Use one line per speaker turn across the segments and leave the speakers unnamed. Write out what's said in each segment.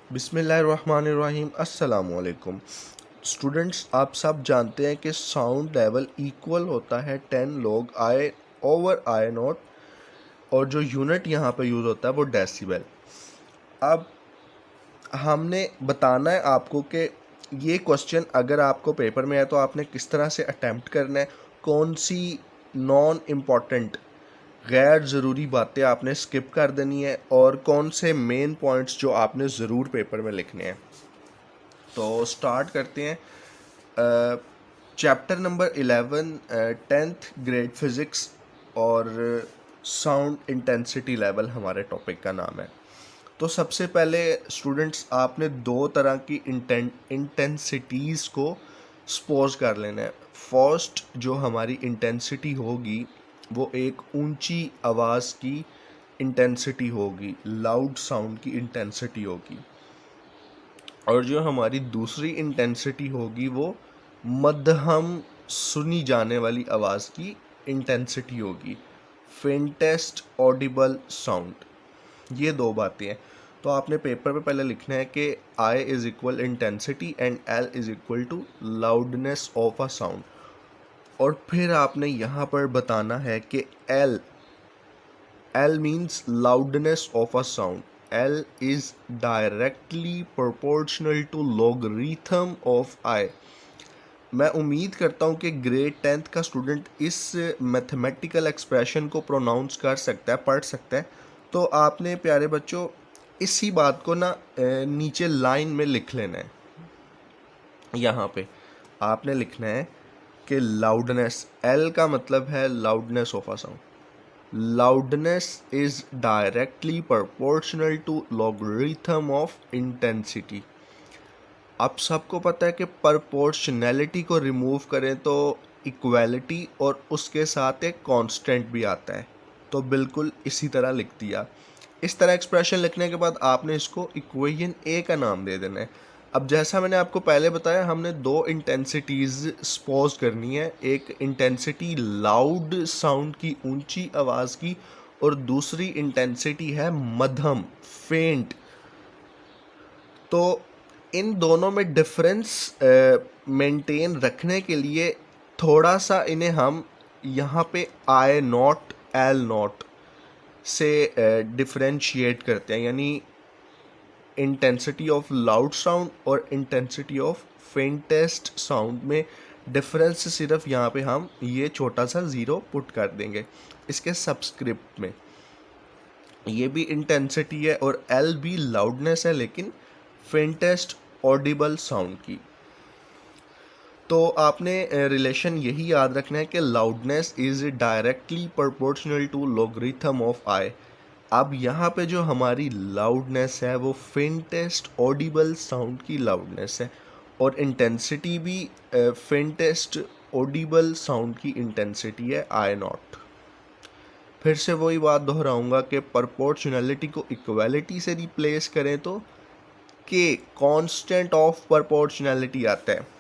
बिस्मिल्लाहिर्रहमानिर्रहीम अस्सलामुअलैकुम स्टूडेंट्स। आप सब जानते हैं कि साउंड लेवल इक्वल होता है 10 log I over I not, और जो यूनिट यहाँ पे यूज़ होता है वो डेसिबल। अब हमने बताना है आपको कि ये क्वेश्चन अगर आपको पेपर में है तो आपने किस तरह से अटेम्प्ट करना है, कौन सी नॉन इम्पॉर्टेंट गैर ज़रूरी बातें आपने स्किप कर देनी है, और कौन से मेन पॉइंट्स जो आपने ज़रूर पेपर में लिखने हैं। तो स्टार्ट करते हैं। Chapter number 11, 10th grade physics, और साउंड इंटेंसिटी लेवल हमारे टॉपिक का नाम है। तो सबसे पहले स्टूडेंट्स आपने दो तरह की इंटेंसिटीज़ को सपोज कर लेना है। फर्स्ट जो हमारी इंटेंसिटी होगी वो एक ऊंची आवाज़ की इंटेंसिटी होगी, लाउड साउंड की इंटेंसिटी होगी, और जो हमारी दूसरी इंटेंसिटी होगी वो मध्यम सुनी जाने वाली आवाज़ की इंटेंसिटी होगी, फेंटेस्ट ऑडिबल साउंड। ये दो बातें हैं। तो आपने पेपर पे पहले लिखना है कि I is equal intensity and L is equal to loudness of a sound, और फिर आपने यहाँ पर बताना है कि L means loudness of a sound. L is directly proportional to logarithm of I. मैं उम्मीद करता हूँ कि ग्रेड 10th का स्टूडेंट इस मैथमेटिकल एक्सप्रेशन को प्रोनाउंस कर सकता है, पढ़ सकता है। तो आपने प्यारे बच्चों इसी बात को ना नीचे लाइन में लिख लेना है। यहाँ पे आपने लिखना है कि लाउडनेस, L का मतलब है loudness of a sound. Loudness is directly proportional to logarithm of intensity. अब सबको पता है कि proportionality को रिमूव करें तो इक्वालिटी और उसके साथ एक कांस्टेंट भी आता है। तो बिल्कुल इसी तरह लिख दिया। इस तरह एक्सप्रेशन लिखने के बाद आपने इसको इक्वेशन ए का नाम दे देना है। अब जैसा मैंने आपको पहले बताया, हमने दो इंटेंसिटीज़ सपोज करनी है। एक इंटेंसिटी लाउड साउंड की, ऊंची आवाज़ की, और दूसरी इंटेंसिटी है मध्यम, फेंट। तो इन दोनों में डिफरेंस मेंटेन रखने के लिए थोड़ा सा इन्हें हम यहाँ पे आई नॉट एल नॉट से डिफरेंशिएट करते हैं, यानी इंटेंसिटी ऑफ लाउड साउंड और इंटेंसिटी ऑफ फेंटेस्ट साउंड में डिफरेंस सिर्फ यहाँ पे हम ये छोटा सा ज़ीरो पुट कर देंगे इसके सबस्क्रिप्ट में। ये भी इंटेंसिटी है और एल भी लाउडनेस है, लेकिन फेंटेस्ट ऑडिबल साउंड की। तो आपने रिलेशन यही याद रखना है कि loudness is directly proportional to logarithm of I. अब यहाँ पे जो हमारी लाउडनेस है वो फेंटेस्ट ऑडिबल साउंड की लाउडनेस है, और इंटेंसिटी भी फेंटेस्ट ऑडिबल साउंड की इंटेंसिटी है आई नॉट। फिर से वही बात दोहराऊंगा कि प्रोपोर्शनलिटी को इक्वालिटी से रिप्लेस करें तो के कांस्टेंट ऑफ प्रोपोर्शनलिटी आता है।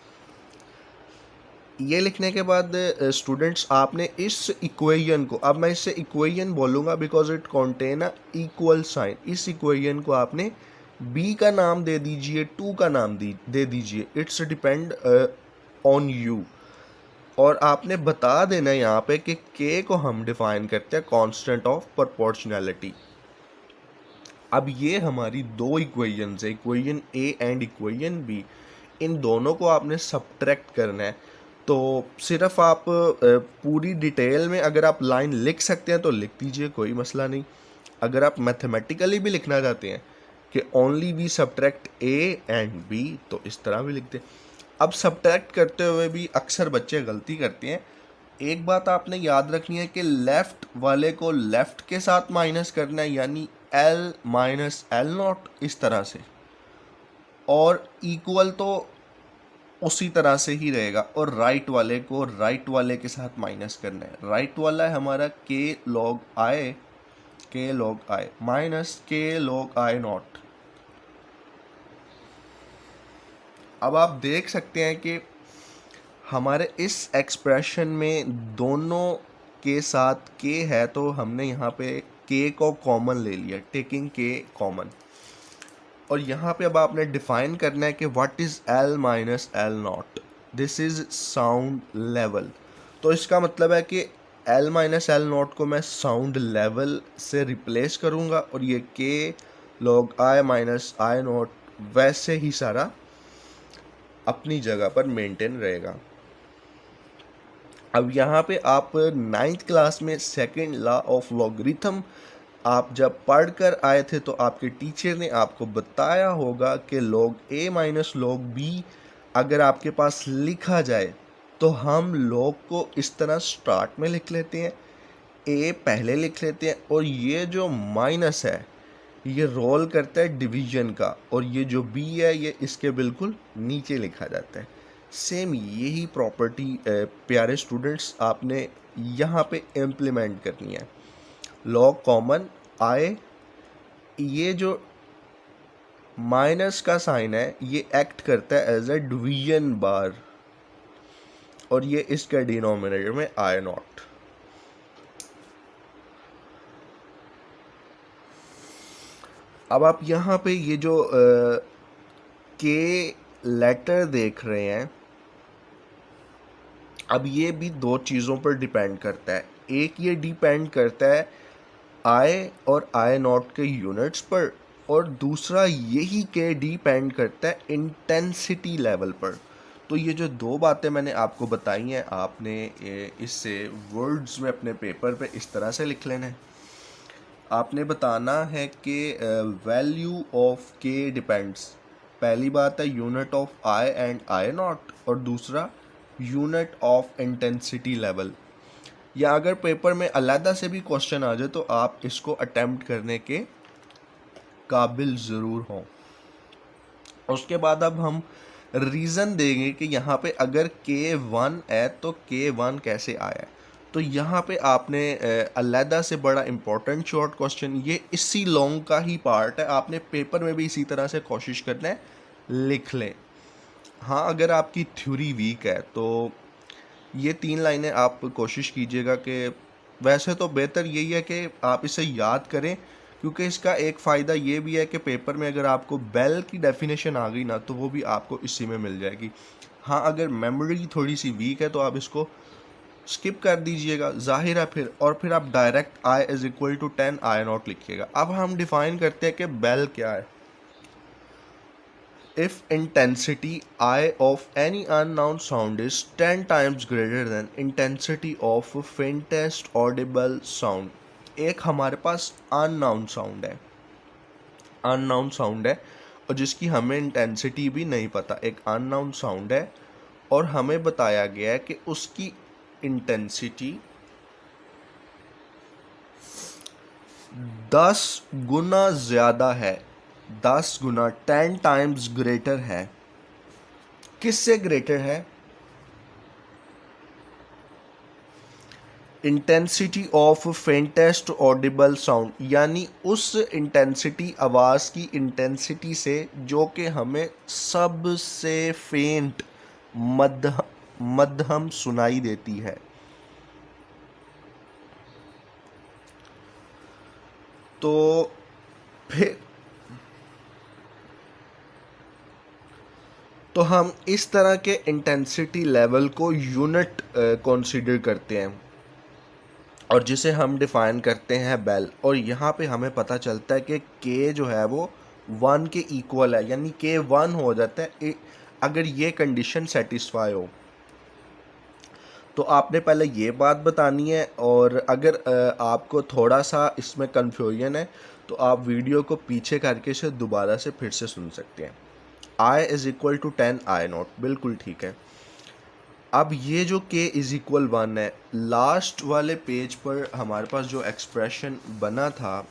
ये लिखने के बाद स्टूडेंट्स आपने इस इक्वेशन को, अब मैं इससे इक्वेशन बोलूँगा because it contain a equal sign, इस इक्वेशन को आपने b का नाम दे दीजिए, 2 का नाम दे दीजिए, इट्स डिपेंड ऑन यू। और आपने बता देना यहाँ पे कि k को हम डिफाइन करते हैं कांस्टेंट ऑफ प्रोपोर्शनलिटी। अब ये हमारी दो इक्वेशंस है, equation a and equation b। इन दोनों को आपने सब्ट्रैक्ट करना है। तो सिर्फ आप पूरी डिटेल में अगर आप लाइन लिख सकते हैं तो लिख दीजिए, कोई मसला नहीं। अगर आप मैथमेटिकली भी लिखना चाहते हैं कि only we subtract a and b, तो इस तरह भी लिख दें। अब सब्ट्रैक्ट करते हुए भी अक्सर बच्चे गलती करते हैं। एक बात आपने याद रखनी है कि लेफ़्ट वाले को लेफ़्ट के साथ माइनस करना है, यानी एल माइनस एल नॉट, इस तरह से, और इक्वल तो उसी तरह से ही रहेगा। और राइट वाले को राइट वाले के साथ माइनस करना है। राइट वाला है हमारा के लॉग आई माइनस के लॉग आई नॉट। अब आप देख सकते हैं कि हमारे इस एक्सप्रेशन में दोनों के साथ के है, तो हमने यहाँ पे के को कॉमन ले लिया, टेकिंग के कॉमन। और यहाँ पे अब आपने डिफाइन करना है कि what is L minus L not, this is sound level. तो इसका मतलब है कि एल माइनस एल नॉट को मैं साउंड लेवल से रिप्लेस करूँगा और ये के log I minus I not वैसे ही सारा अपनी जगह पर मेंटेन रहेगा। अब यहाँ पे आप 9th क्लास में सेकंड लॉ ऑफ लॉगरिथम आप जब पढ़ कर आए थे तो आपके टीचर ने आपको बताया होगा कि log a minus log b अगर आपके पास लिखा जाए तो हम log को इस तरह स्टार्ट में लिख लेते हैं, a पहले लिख लेते हैं और ये जो माइनस है ये रोल करता है डिवीजन का और ये जो b है ये इसके बिल्कुल नीचे लिखा जाता है। सेम यही प्रॉपर्टी प्यारे स्टूडेंट्स आपने यहाँ पे इम्प्लीमेंट करनी है। लॉग कॉमन आए, ये जो माइनस का साइन है ये एक्ट करता है एज ए डिवीजन बार और ये इसका डिनोमिनेटर में आई नॉट। अब आप यहाँ पे ये जो के लेटर देख रहे हैं, अब ये भी दो चीज़ों पर डिपेंड करता है। एक ये डिपेंड करता है आई और आई नॉट के यूनिट्स पर और दूसरा यही के डिपेंड करता है इंटेंसिटी लेवल पर। तो ये जो दो बातें मैंने आपको बताई हैं आपने इससे वर्ड्स में अपने पेपर पे इस तरह से लिख लेना है। आपने बताना है कि वैल्यू ऑफ के डिपेंड्स, पहली बात है unit of I and I not और दूसरा यूनिट ऑफ इंटेंसिटी लेवल। या अगर पेपर में अलहदा से भी क्वेश्चन आ जाए तो आप इसको अटेम्प्ट करने के काबिल ज़रूर हों। उसके बाद अब हम रीज़न देंगे कि यहाँ पे अगर K1 है तो K1 कैसे आया है। तो यहाँ पे आपने अलहदा से बड़ा इम्पोर्टेंट शॉर्ट क्वेश्चन, ये इसी लॉन्ग का ही पार्ट है, आपने पेपर में भी इसी तरह से कोशिश करना है लिख लें। हाँ, अगर आपकी थ्योरी वीक है तो ये 3 लाइनें आप कोशिश कीजिएगा कि वैसे तो बेहतर यही है कि आप इसे याद करें क्योंकि इसका एक फ़ायदा ये भी है कि पेपर में अगर आपको बेल की डेफिनेशन आ गई ना तो वो भी आपको इसी में मिल जाएगी। हाँ, अगर मेमोरी थोड़ी सी वीक है तो आप इसको स्किप कर दीजिएगा, ज़ाहिर है फिर आप direct I is equal to 10 I naught लिखिएगा। अब हम डिफ़ाइन करते हैं कि बेल क्या है। If intensity I of any unknown sound is 10 times greater than intensity of faintest audible sound, एक हमारे पास unknown sound है और जिसकी हमें इंटेंसिटी भी नहीं पता, एक unknown sound है और हमें बताया गया है कि उसकी इंटेंसिटी 10 गुना ज़्यादा है, 10 गुना 10 टाइम्स ग्रेटर है। किससे ग्रेटर है? Intensity of faintest audible sound, यानी उस इंटेंसिटी आवाज़ की इंटेंसिटी से जो कि हमें सबसे फेंट मध्यम सुनाई देती है। तो फिर तो हम इस तरह के इंटेंसिटी लेवल को यूनिट कंसीडर करते हैं और जिसे हम डिफ़ाइन करते हैं बेल। और यहाँ पे हमें पता चलता है कि के जो है वो 1 के इक्वल है, यानी के 1 हो जाता है अगर ये कंडीशन सेटिस्फाई हो। तो आपने पहले ये बात बतानी है और अगर आपको थोड़ा सा इसमें कन्फ्यूजन है तो आप वीडियो को पीछे करके इसे दोबारा से फिर से सुन सकते हैं। I is equal to 10 I naught, बिल्कुल ठीक है। अब ये जो k इज़ इक्वल 1 है, लास्ट वाले पेज पर हमारे पास जो एक्सप्रेशन बना था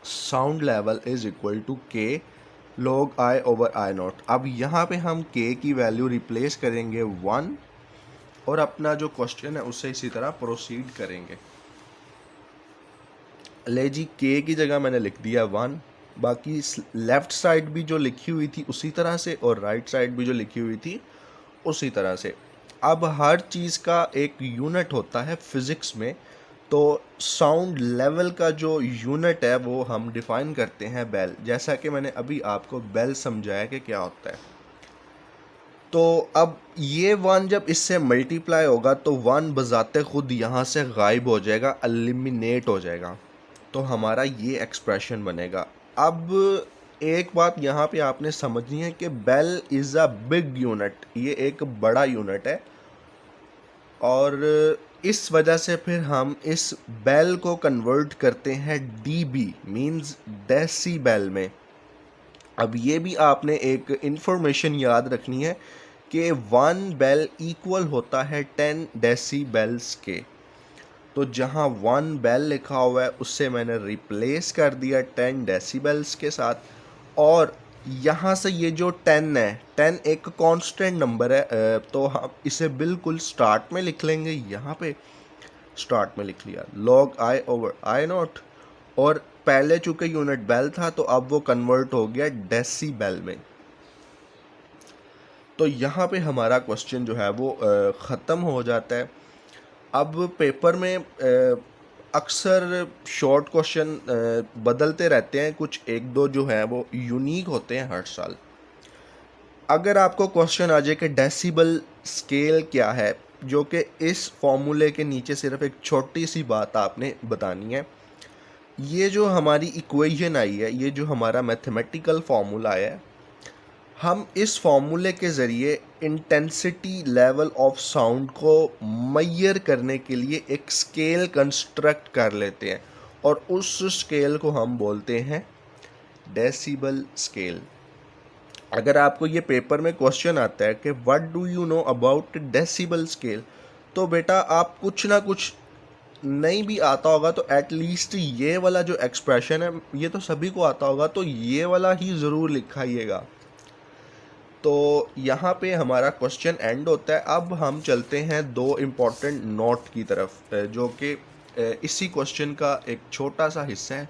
sound level is equal to k log I over I naught. अब यहाँ पे हम k की वैल्यू रिप्लेस करेंगे 1 और अपना जो क्वेश्चन है उससे इसी तरह प्रोसीड करेंगे। ले जी, k की जगह मैंने लिख दिया 1, बाकी लेफ़्ट साइड भी जो लिखी हुई थी उसी तरह से और राइट साइड भी जो लिखी हुई थी उसी तरह से। अब हर चीज़ का एक यूनिट होता है फिज़िक्स में, तो साउंड लेवल का जो यूनिट है वो हम डिफ़ाइन करते हैं बेल, जैसा कि मैंने अभी आपको बेल समझाया कि क्या होता है। तो अब ये वन जब इससे मल्टीप्लाई होगा तो वन बजाते खुद यहाँ से गायब हो जाएगा, एलिमिनेट हो जाएगा, तो हमारा ये एक्सप्रेशन बनेगा। अब एक बात यहाँ पे आपने समझनी है कि bel is a big unit, ये एक बड़ा यूनिट है, और इस वजह से फिर हम इस बेल को कन्वर्ट करते हैं डीबी मींस डेसीबेल में। अब ये भी आपने एक इंफॉर्मेशन याद रखनी है कि 1 बेल इक्वल होता है 10 डेसीबेल्स के। तो जहाँ 1 बेल लिखा हुआ है उससे मैंने रिप्लेस कर दिया 10 डेसीबेल्स के साथ, और यहाँ से ये जो 10 है, 10 एक कांस्टेंट नंबर है, तो हम इसे बिल्कुल स्टार्ट में लिख लेंगे। यहाँ पे स्टार्ट में लिख लिया log I over I not, और पहले चूंकि यूनिट बेल था तो अब वो कन्वर्ट हो गया डेसीबेल में। तो यहाँ पे हमारा क्वेश्चन जो है वो ख़त्म हो जाता है। अब पेपर में अक्सर शॉर्ट क्वेश्चन बदलते रहते हैं, कुछ एक दो जो है वो यूनिक होते हैं हर साल। अगर आपको क्वेश्चन आ जाए कि डेसिबल स्केल क्या है, जो कि इस फॉर्मूले के नीचे सिर्फ एक छोटी सी बात आपने बतानी है। ये जो हमारी इक्वेशन आई है, ये जो हमारा मैथमेटिकल फार्मूला है, हम इस फार्मूले के ज़रिए इंटेंसिटी लेवल ऑफ साउंड को मेजर करने के लिए एक स्केल कंस्ट्रक्ट कर लेते हैं, और उस स्केल को हम बोलते हैं डेसिबल स्केल। अगर आपको ये पेपर में क्वेश्चन आता है कि what do you know about decibel scale, तो बेटा आप कुछ ना कुछ नहीं भी आता होगा तो एटलीस्ट ये वाला जो एक्सप्रेशन है ये तो सभी को आता होगा, तो ये वाला ही ज़रूर लिखाइएगा। तो यहाँ पे हमारा क्वेश्चन एंड होता है। अब हम चलते हैं दो इम्पॉर्टेंट नोट की तरफ, जो कि इसी क्वेश्चन का एक छोटा सा हिस्सा है।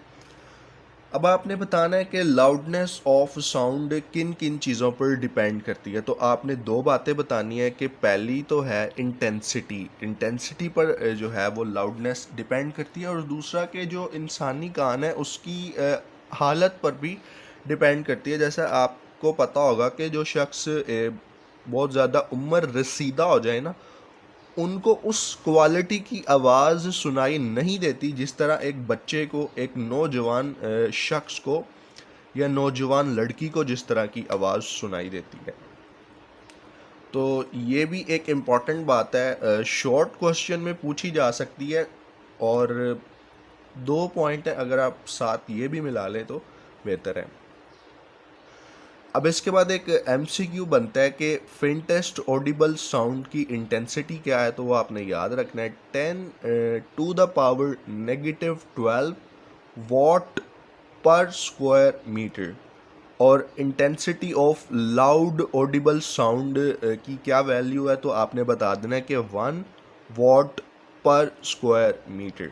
अब आपने बताना है कि लाउडनेस ऑफ साउंड किन किन चीज़ों पर डिपेंड करती है। तो आपने दो बातें बतानी है कि पहली तो है इंटेंसिटी पर जो है वो लाउडनेस डिपेंड करती है, और दूसरा कि जो इंसानी कान है उसकी हालत पर भी डिपेंड करती है। जैसा आपको पता होगा कि जो शख्स बहुत ज़्यादा उम्र रसीदा हो जाए ना, उनको उस क्वालिटी की आवाज़ सुनाई नहीं देती जिस तरह एक बच्चे को, एक नौजवान शख्स को या नौजवान लड़की को जिस तरह की आवाज़ सुनाई देती है। तो ये भी एक इम्पॉर्टेंट बात है, शॉर्ट क्वेश्चन में पूछी जा सकती है, और दो पॉइंट है, अगर आप साथ ये भी मिला लें तो बेहतर है। अब इसके बाद एक MCQ बनता है कि फेंटेस्ट ऑडिबल साउंड की इंटेंसिटी क्या है, तो वो आपने याद रखना है 10⁻⁻12 वॉट पर स्क्वायर मीटर। और intensity of loud Audible sound की क्या वैल्यू है, तो आपने बता देना है कि 1 वॉट पर स्क्वायर मीटर।